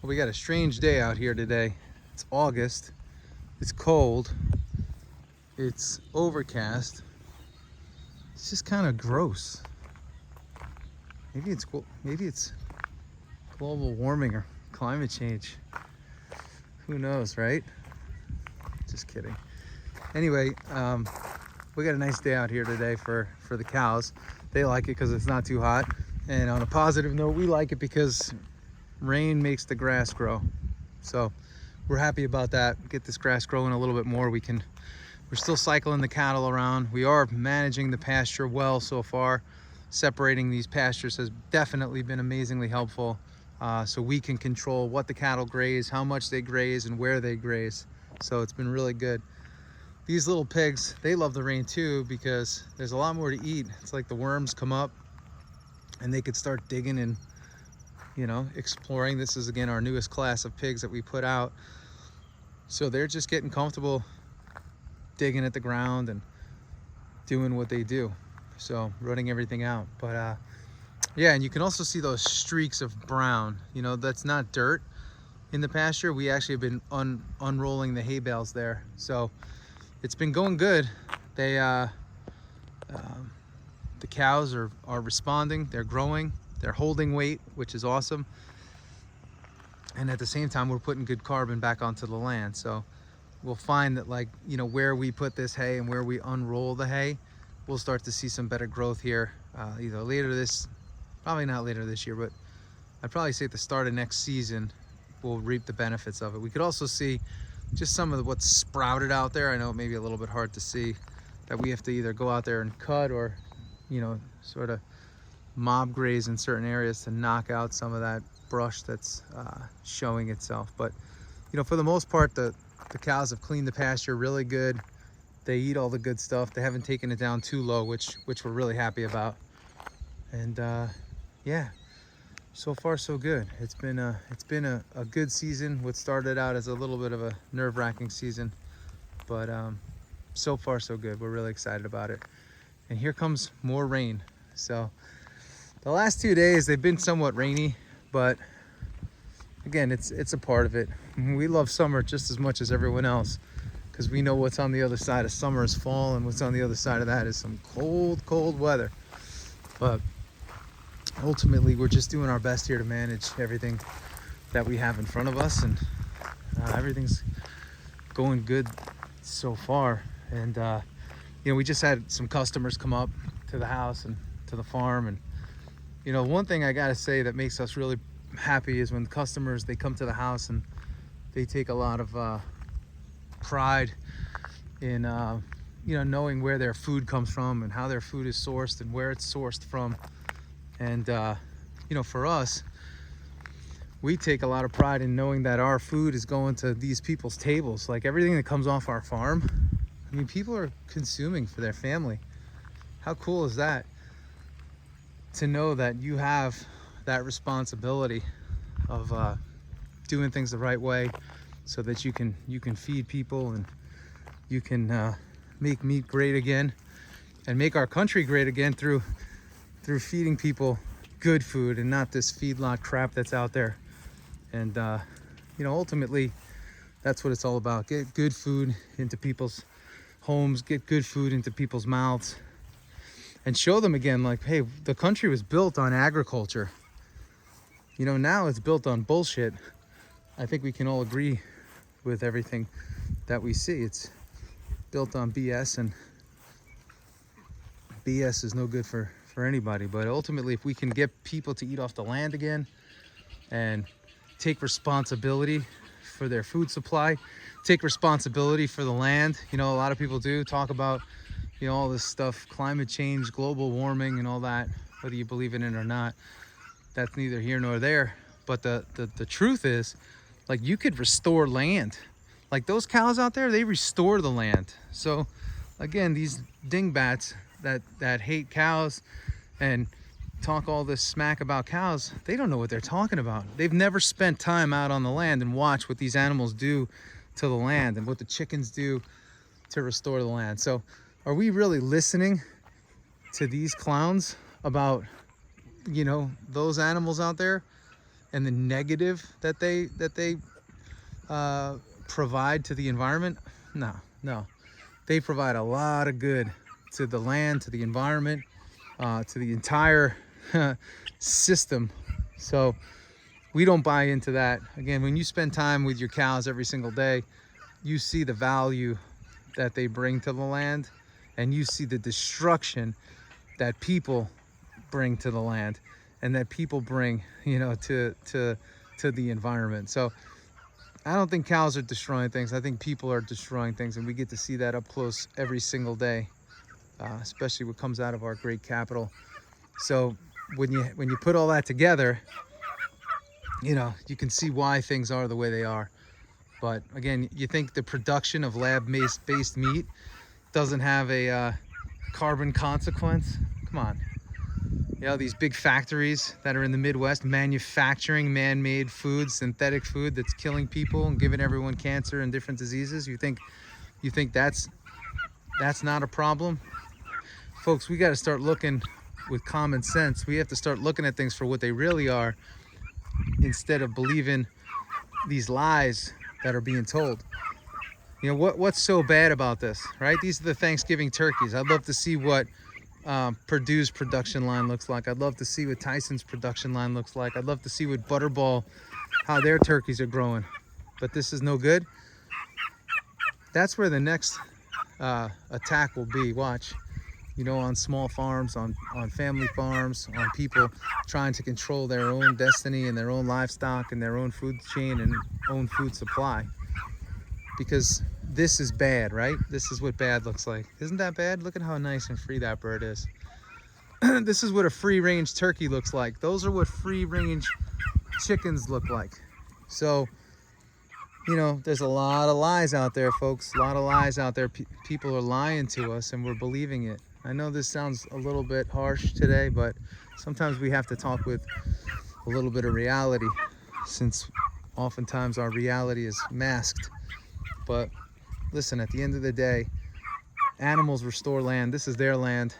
Well, we got a strange day out here today. It's August. It's cold. It's overcast. It's just kind of gross. Maybe it's global warming or climate change. Who knows, right? Just kidding. Anyway, we got a nice day out here today for the cows. They like it because it's not too hot. And on a positive note, we like it because rain makes the grass grow. So we're happy about that. Get this grass growing a little bit more. We're still cycling the cattle around. We are managing the pasture well so far. Separating these pastures has definitely been amazingly helpful. So we can control what the cattle graze, how much they graze, and where they graze. So it's been really good. These little pigs, they love the rain too because there's a lot more to eat. It's like the worms come up and they could start digging and, you know, exploring. This is again our newest class of pigs that we put out. So they're just getting comfortable digging at the ground and doing what they do. So running everything out. But yeah, and you can also see those streaks of brown. You know, that's not dirt in the pasture. We actually have been unrolling the hay bales there. So it's been going good. They the cows are responding, they're growing. They're holding weight, which is awesome. And at the same time, we're putting good carbon back onto the land. So we'll find that, like, you know, where we put this hay and where we unroll the hay, we'll start to see some better growth here. Either probably not later this year, but I'd probably say at the start of next season, we'll reap the benefits of it. We could also see just some of what's sprouted out there. I know it may be a little bit hard to see, that we have to either go out there and cut or, you know, sort of mob graze in certain areas to knock out some of that brush that's showing itself. But you know, for the most part, the cows have cleaned the pasture really good. They eat all the good stuff. They haven't taken it down too low, which we're really happy about. And yeah, so far so good. It's been a good season. What started out as a little bit of a nerve-wracking season, but so far so good. We're really excited about it. And here comes more rain. So the last 2 days, they've been somewhat rainy, but again, it's a part of it. We love summer just as much as everyone else because we know what's on the other side of summer is fall, and what's on the other side of that is some cold weather. But ultimately, we're just doing our best here to manage everything that we have in front of us, and everything's going good so far. And you know, we just had some customers come up to the house and to the farm, and you know, one thing I gotta say that makes us really happy is when customers, they come to the house and they take a lot of pride in you know, knowing where their food comes from and how their food is sourced and where it's sourced from. And you know, for us, we take a lot of pride in knowing that our food is going to these people's tables. Like everything that comes off our farm, I mean, people are consuming for their family. How cool is that? To know that you have that responsibility of doing things the right way, so that you can feed people and you can make meat great again and make our country great again through feeding people good food and not this feedlot crap that's out there. And you know, ultimately, that's what it's all about. Get good food into people's homes, get good food into people's mouths, and show them again, like, hey, the country was built on agriculture. You know, now it's built on bullshit. I think we can all agree with everything that we see. It's built on BS, and BS is no good for anybody. But ultimately, if we can get people to eat off the land again and take responsibility for their food supply, take responsibility for the land. You know, a lot of people do talk about, you know, all this stuff, climate change, global warming, and all that, whether you believe in it or not. That's neither here nor there. But the truth is, like, you could restore land. Like those cows out there, they restore the land. So again, these dingbats that hate cows and talk all this smack about cows, they don't know what they're talking about. They've never spent time out on the land and watched what these animals do to the land and what the chickens do to restore the land. So are we really listening to these clowns about, you know, those animals out there and the negative that they provide to the environment, no. They provide a lot of good to the land, to the environment, to the entire system. So we don't buy into that. Again, when you spend time with your cows every single day, you see the value that they bring to the land, and you see the destruction that people bring to the land and that people bring, you know, to the environment. So I don't think cows are destroying things. I think people are destroying things, and we get to see that up close every single day, especially what comes out of our great capital. So when you put all that together, you know, you can see why things are the way they are. But again, you think the production of lab-based meat doesn't have a carbon consequence? Come on. You know, these big factories that are in the Midwest manufacturing man-made food, synthetic food that's killing people and giving everyone cancer and different diseases. You think that's not a problem? Folks, we got to start looking with common sense. We have to start looking at things for what they really are, instead of believing these lies that are being told. You know, what's so bad about this, right? These are the Thanksgiving turkeys. I'd love to see what Purdue's production line looks like. I'd love to see what Tyson's production line looks like. I'd love to see what Butterball, how their turkeys are growing. But this is no good. That's where the next attack will be. Watch. You know, on small farms, on family farms, on people trying to control their own destiny and their own livestock and their own food chain and own food supply. Because this is bad, right? This is what bad looks like. Isn't that bad? Look at how nice and free that bird is. This is what a free-range turkey looks like. Those are what free-range chickens look like. So, you know, there's a lot of lies out there, folks. A lot of lies out there. People are lying to us and we're believing it. I know this sounds a little bit harsh today, but sometimes we have to talk with a little bit of reality, since oftentimes our reality is masked. But listen, at the end of the day, animals restore land. This is their land,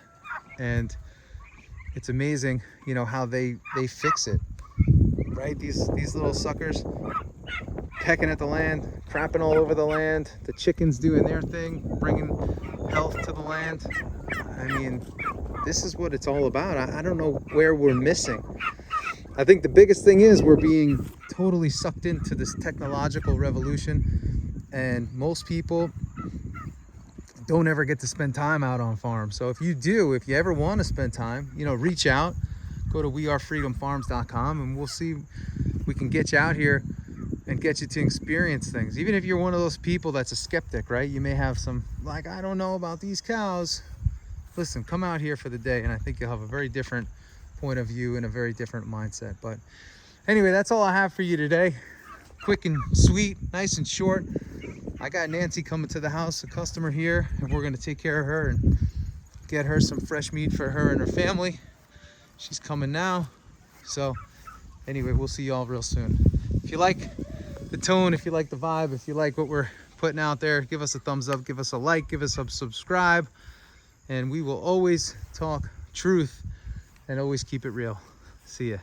and it's amazing, you know, how they fix it, right? These little suckers pecking at the land, crapping all over the land, the chickens doing their thing, bringing health to the land. I mean, this is what it's all about. I don't know where we're missing. I think the biggest thing is we're being totally sucked into this technological revolution, and most people don't ever get to spend time out on farms. So if you do, if you ever want to spend time, you know, reach out, go to wearefreedomfarms.com, and we'll see, we can get you out here and get you to experience things. Even if you're one of those people that's a skeptic, right? You may have some, like, I don't know about these cows. Listen, come out here for the day, and I think you'll have a very different point of view and a very different mindset. But anyway, that's all I have for you today. Quick and sweet, nice and short. I got Nancy coming to the house, a customer here, and we're gonna take care of her and get her some fresh meat for her and her family. She's coming now. So anyway, we'll see you all real soon. If you like the tone, if you like the vibe, if you like what we're putting out there, give us a thumbs up, give us a like, give us a subscribe, and we will always talk truth and always keep it real. See ya.